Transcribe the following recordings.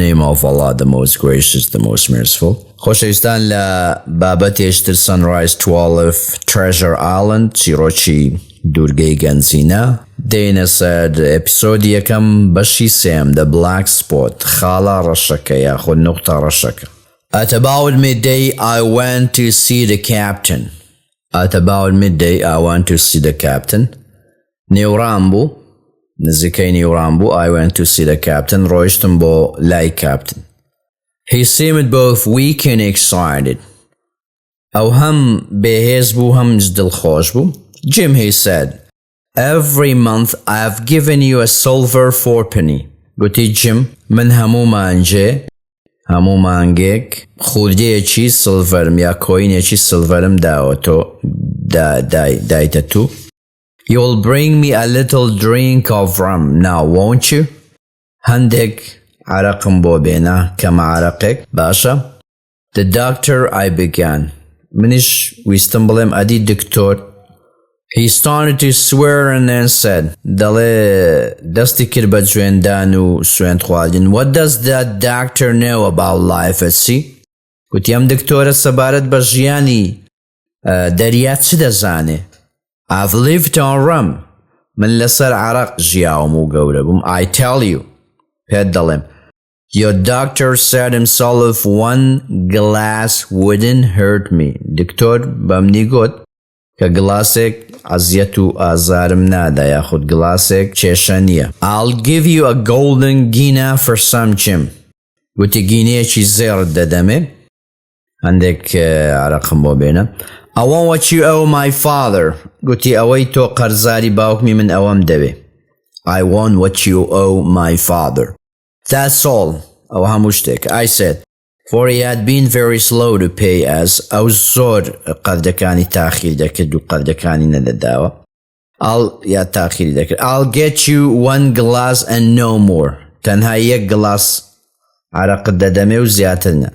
name of Allah, the most gracious, the most merciful. خۆشەویستان لە بابەتێشتر Sunrise 12 Treasure Island چیرۆکی دوورگەی گەنجینە دێنە سەر ئەپیسۆدی یەکەم بەشی سێم The Black Spot خاڵە ڕەشەکە یاخود نقطە ڕەشەکە. At about midday I went to see the captain. نێوران بوو نزیکەی نیوران بوو I went to see the captain ڕۆیشتم بۆ لای captain. He seemed both weak and excited. ئەو هەم بێهێز بوو هەم دڵخۆش بوو. Jim, he said, every month I have given you a silver fourpenny. گوتی Jim من هەموو مانگێک خوردیەکی سڵڤەرم یا کۆینێکی سڵڤەرم داوە تۆ دایتە تو. You'll bring me a little drink of rum now, won't you? هەندێک عرقم بۆ بێنە کەمە عرقێک باشە. The doctor I began. منیش ویستم بڵێم ئەدی دکتۆر. He started to swear and then said, دەڵێ دەستی کرد بە جوێندان و سوێند خواردن. What does that doctor know about life at sea? گوتی ئەم دکتۆرە سەبارەت بە ژیانی دەریا چ دەزانێ؟ I've lived on rum. من لەسەر عرق ژیاوم و گەورە بووم. I tell you. پێت دەڵێم. Your doctor said himself one glass wouldn't hurt me. دکتۆر بەمنی گوت کە گلاسێک عەزیەت و ئازارم نادا یاخود گلاسێک کێشە نییە. I'll give you a golden guinea for some, Jim. گوتی گینەیەکی زێڕت دەدەمێ هەندێک عرقم بۆ بێنە. I want what you owe my father. گوتی ئەوەی تۆ قەرزاری باوکمی من ئەوەم دەوێ. I want what you owe my father. That's all. ئەو هەموو شتێک. I said. For he had been very slow to pay as ئەو زۆر قەردەکانی تاخیر دەکرد و قەردەکانی نەدەداوە. I'll get you one glass and no more. تەنها یەک گلاس عرقت دەدەمێ و زیاتر نە.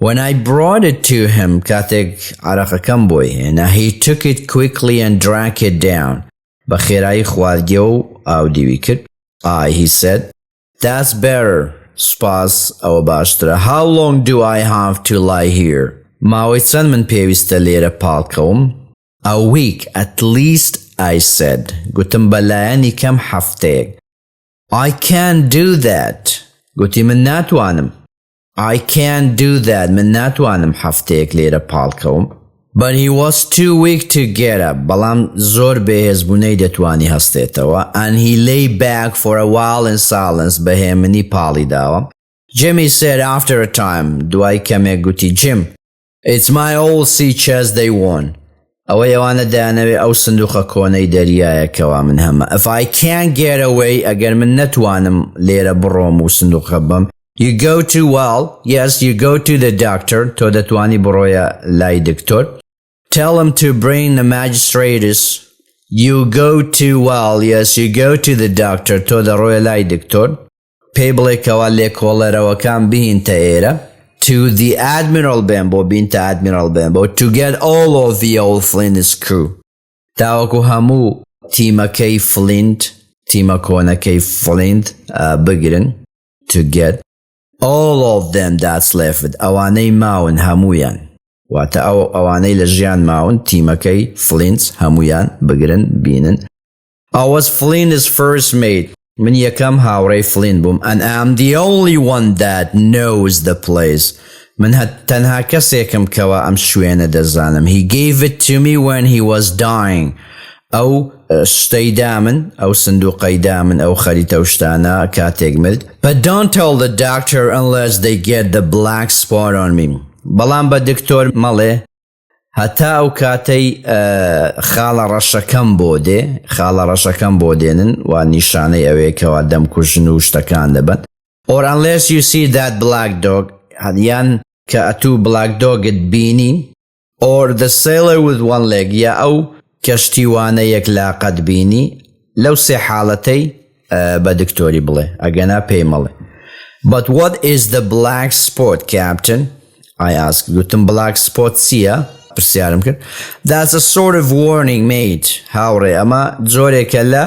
When I brought it to him, کاتێک عرقەکەم بۆی هێنا, he took it quickly and drank it down. بە خێرایی خواردیە و ئاودیوی کرد. He said, that's better. سپاس ئەوە باشترە. How long do I have to lie here? ماوەی چەند من پێویستە لێرە پاڵکەوم؟ A week at least, I said. گوتم بەلایەنی کەم هەفتەیەک. I can't do that. گوتی من ناتوانم. I can't do that. من ناتوانم هەفتەیەک لێرە پاڵکەوم. But he was too weak to get up. بەڵام زۆر بەهێزبوونەی دەتوانی هەستێتەوە. And he lay back for a while in silence. بەهێمنی پاڵی داوە. Jimmy said after a time. دوای کەمێک گوتی Jim. It's my old sea chest they won. ئەوەی ئەوانە دایانەوێ ئەو سندوقە کۆنەی دەریایەکەوە من هەمە. If I can't get away ئەگەر من نەتوانم لێرە بڕۆم و سندوقە بم. You go to yes, you go to the doctor. تۆ دەتوانی بڕۆیە لای دکتۆر. Tell him to bring the magistrates. You go to yes, you go to the doctor. تۆ دەڕۆیە لای دکتۆر. پێی بڵێ کەوا لێکۆڵەرەوەکان بهینتە ئێرە. To the Admiral Bambo, بینتە Admiral Bambo, to get all of the old Flint's crew. تاوەکو هەموو تیمەکەی Flint, تیمە کۆنەکەی Flint بگرن. To get all of them that's left. ئەوانەی ماون هەمویان. واتە ئەوانەی لە ژیان ماون تیمەکەی Flint هەمویان بگرن بینن. I was Flint's first mate. من یەکەم هاوڕێی Flint بووم. And I'm the only one that knows the place. من تەنها کەسێکم کەوا ئەم شوێنە دەزانم. He gave it to me when he was dying. ئەو شتەی دامن ئەو سندوقەی دامن ئەو خەریتە شتانە کاتێک مرد. But don't tell the doctor unless they get the black spot on me. بەڵام بە دکتۆر مەڵێ هەتا ئەو کاتەی خاڵە ڕەشەکەم بۆ دێنن و نیشانەی ئەوەیەکەوە دەمکوژن و شتەکان دەبن. Or unless you see that black dog یان کە ئەتوو black dogت بینی. Or the sailor with one leg یا ئەو کەشتیوانە یەک لاقەت بینی. لەو سێ حاڵەتەی بە دکتۆری بڵێ ئەگەنا پێی مەڵێ. But what is the black spot, Captain? I asked. گوتم black spot چییە؟ پرسیارم کرد. That's a sort of warning, mate. هاوڕێ ئەمە جۆرێکە لە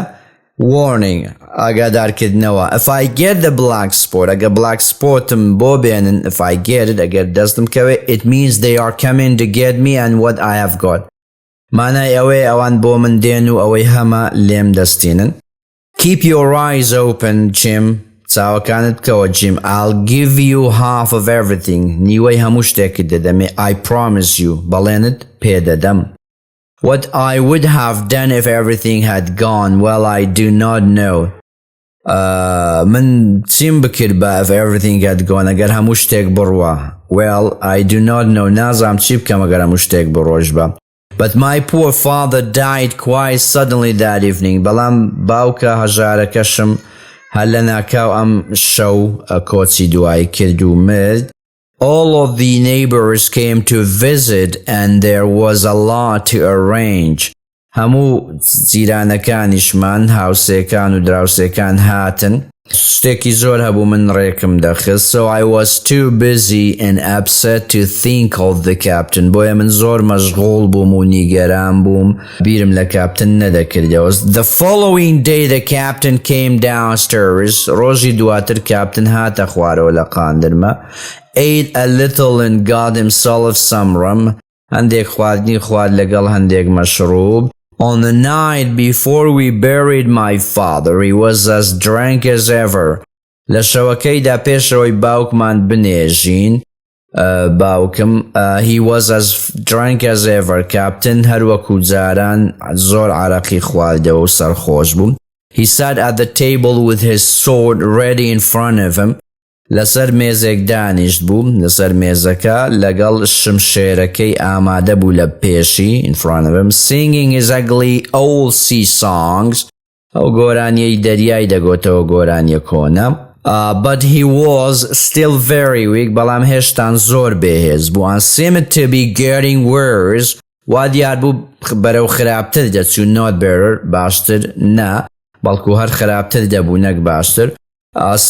warning ئاگادارکردنەوە. If I get the black spot, ئەگە black spotم بۆ بێنن, if I get it, ئەگەر دەستم کەوێ, it means they are coming to get me and what I have got. مانای ئەوەی ئەوان بۆ من دێن و ئەوەی هەمە لێم دەستێنن. Keep your eyes open, Jim. چاوەکانت بکەوە, Jim. I'll give you half of everything. نیوەی هەموو شتێکت دەدەمێ. I promise you. بەڵێنت پێدەدەم. What I would have done if everything had gone, well, I do not know. من چیم بکرد بە if everything had gone, ئەگەر هەموو شتێک بڕوا. Well, I do not know. نازام چی بکەم ئەگەر هەموو شتێک بڕۆژ بە. But my poor father died quite suddenly that evening. بەڵام باوکە هەژارەکەشم هەر لە ناکاو ئەم شەو کۆچی دوایی کرد و مرد. All of the neighbors came to visit and there was a lot to arrange. هەموو جیرانەکانیشمان, هاوسێکان و دراوسێکان هاتن. شتێکی زۆر هەبوو من ڕێکم دەخست. So I was too busy and upset to think of the captain. بۆیە من زۆر مەشغوڵ بووم و نیگەران بووم, بیرم لە کاپتن نەدەکردەوە. The following day the captain came downstairs. ڕۆژی دواتر کاپتن هاتە خوارەوە لە قاندرمە. Ate a little and got himself some rum. هەندێک خواردنی خوارد لەگەڵ هەندێک مەشروب. On the night before we buried my father, he was as drunk as ever. لە شەوەکەیدا پێشەوەی باوکمان بنێژین, باوکم, he was as drunk as ever. کاپتن هەروەکو جاران زۆر عەرەقی خواردەوە و سەرخۆش بوو. He sat at the table with his sword ready in front of him. لەسەر مێزێک دانیشت بوو, لەسەر مێزەکە لەگەڵ شمشێرەکەی ئامادە بوو لە پێشی, in front of him, singing his ugly old sea songs. ئەو گۆرانیەی دەریای دەگۆتەوە, گۆرانیە کۆنە. But he was still very weak. بەڵام هێشتان زۆر بێهێز بوو. And seemed to be getting worse. وا دیار بوو بەرەو خراپتر دەچوو, not better, باشتر نا, بەڵکو هەر خراپتر دەبوو نەک باشتر.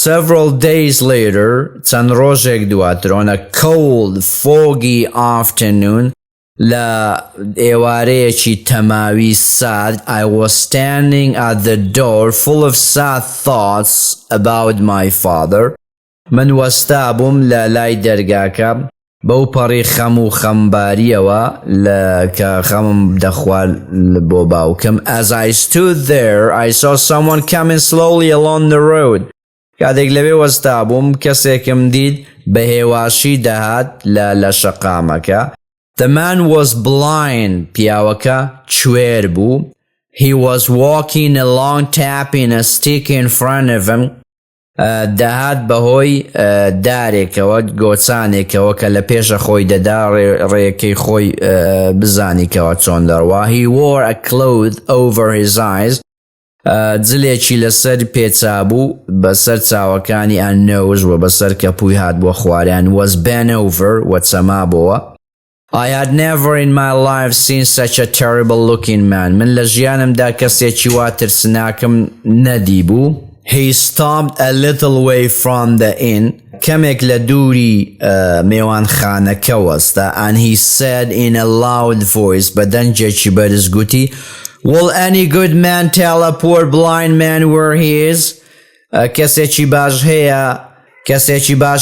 Several days later, چەند ڕۆژێک دواتر, on a cold, foggy afternoon, لە ئێوارەیەکی تەماوی سارد, I was standing at the door full of sad thoughts about my father. من وەستا بووم لە لای دەرگاکە بەو پەڕی خەم و خەمباریەوە کە خەمم دەخوارد بۆ باوکم. As I stood there, I saw someone coming slowly along the road. کاتێک لەوێ وەستا بووم, کەسێکم دید بە هێواشی دەهات لە شەقامەکە. The man was blind. پیاوەکە کوێر بوو. He was walking along tapping a stick in front of him. دەهات بەهۆی دارێکەوە, گۆچانێکەوە کە لە پێشە خۆی دەدا ڕێیەکەی خۆی بزانیکەوە چۆن دەڕوا. He wore a cloth over his eyes. جلێکی لەسەر پێچا بوو بەسەر چاوەکانی and nose و بەسەر کەپووی هات بۆ خواریان. Was bent over و چەما بۆوە. I had never in my life seen such a terrible looking man. من لە ژیانمدا کەسێکی وا ترسناکم نەدی بوو. He stopped a little way from the inn. کەمێک لە دووری میوانخانەکە وەستا. And he said in a loud voice, بە دەنجێکی بەرز گوتی, Will any good man tell a poor blind man where he is? کەسێکی باش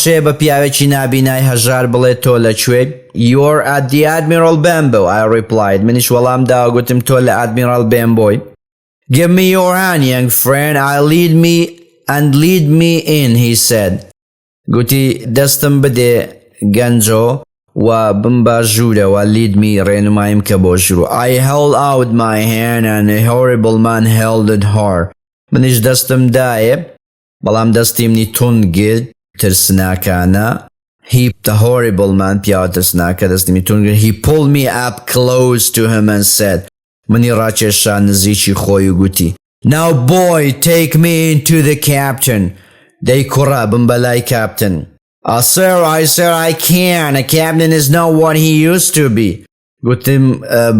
هەیە بە پیاوێکی نابینای هەژار بڵێ تۆ لەکوێ. You're at the Admiral Benbow, I replied. منیش وەڵام داوە گوتم تۆ لە Admiral Benboy. Give me your hand, young friend. Lead me in, he said. گوتی دەستم بدێ گەنجۆ و بمبا ژوورە و lead me, ڕێنماییم کە بۆ ژوور. I held out my hand and a horrible man held it hard. منیش دەستم دایە بەڵام دەستیمنی تون گرت ترسناکانە. The horrible man, پیاوە ترسناکە دەستیمی تون گرت. He pulled me up close to him and said, منی ڕاکێشان نزیکی خۆی و گوتی, Now boy, take me into the captain. دەی کوڕە بم بەلای کاپتن. Sir, I can't. A captain is not what he used to be. گوتم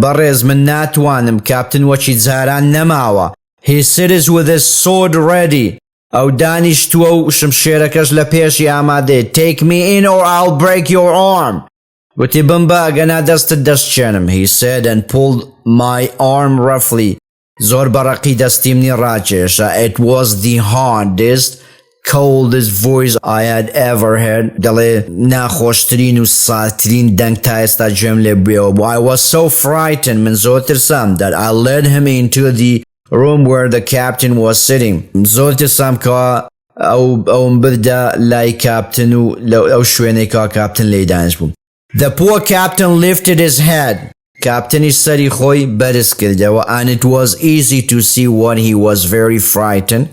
بەڕێز من ناتوانم, کاپتن وەکی جاران نەماوە. He sits with his sword ready. ئەو دانیشتووە و شمشێرەکەش لە پێشی ئامادەیە. Take me in or I'll break your arm. گوتی بم بە گەنا دەستت دەستچێنم. He said and pulled my arm roughly. زۆر بەڕەقی دەستیمنی ڕاکێشە. It was the hardest, coldest voice I had ever heard. دەڵێ ناخۆشترین و ساترین دەنگ تا ئێستا گوێم لێ بوویەوە بوو. I was so frightened من زۆر ترسام that I led him into the room where the captain was sitting. زۆر ترسام کەوا ئەوم بردا لای کاپتن و ئەو شوێنەی کەوا کاپتن لێی دانیشت بوو. The poor captain lifted his head. کاپتنی سەری خۆی بەرز کردەوە and it was easy to see what he was very frightened.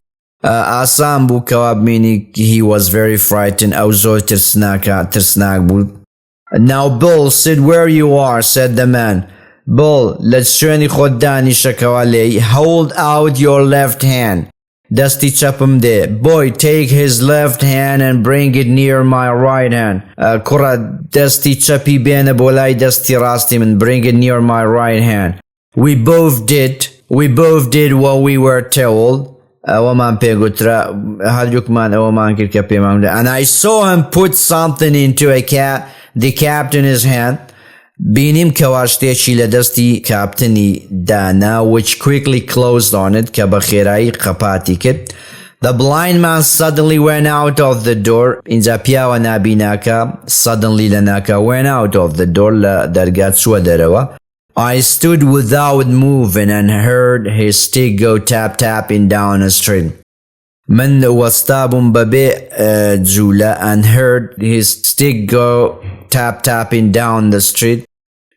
ئاسان بوو کەوا ببینی he was very frightened. ئەو زۆر ترسناک بوو. Now Bill, sit where you are, said the man. Bill, لە شوێنی خۆت دانیشەکەوە لێی. Hold out your left hand. دەستی چەپم دێ. Boy, take his left hand and bring it near my right hand. کوڕە دەستی چەپی بێنە بۆ لای دەستی ڕاستی من. Bring it near my right hand. We both did what we were told. ئەوەمان پێگوترا هەردووکمان ئەوەمان کرد کە پێمان وترا. And I saw him put something into the captain's hand. بینیم کەوا شتێکی لە دەستی کاپتنی دانا which quickly closed on it کە بە خێرایی قەپاتی کرد. The blind man suddenly went out of the door. اینجا پیاوە نابیناکە suddenly لە ناکە went out of the door لە دەرگا چووە دەرەوە. I stood without moving and heard his stick go tapping down the street. من وەستا بووم بەبێ جوولە and heard his stick go tapping down the street.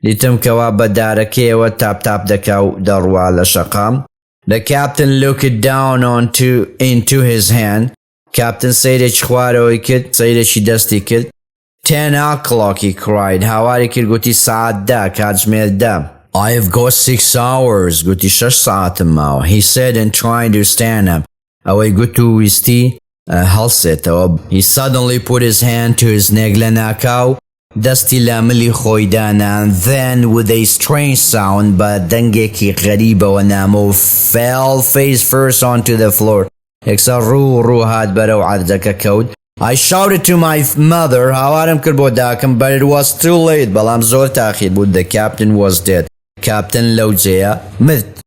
دیتم کەوا بە دارەکەیەوە تاپ دەکا و دەڕوا لە شەقام. The captain looked down into his hand. Captain سەیرێکی خوارەوەی کرد سەیرێکی دەستی کرد. 10 o'clock, he cried. هاواری کرد گوتی ساعت دا کاتژمێر دا. I've got 6 hours. گوتی 6 ساعتم ماوە. He said and trying to stand up. ئەوەی گوت و ویستی هەڵسێتەوە. He suddenly put his hand to his neck لە ناکاو دەستی لە ملی خۆی دانا and then with a strange sound بە دەنگێکی غەریبەوە نامە و fell face first onto the floor. یەکسەر ڕوو هات بەرەو عەرزەکە کەوت. I shouted to my mother. هاوارم کرد بۆ داکەم but it was too late. بەڵام زۆر تاخیر بوو. The captain was dead. کاپتن لەو جێیە مرد.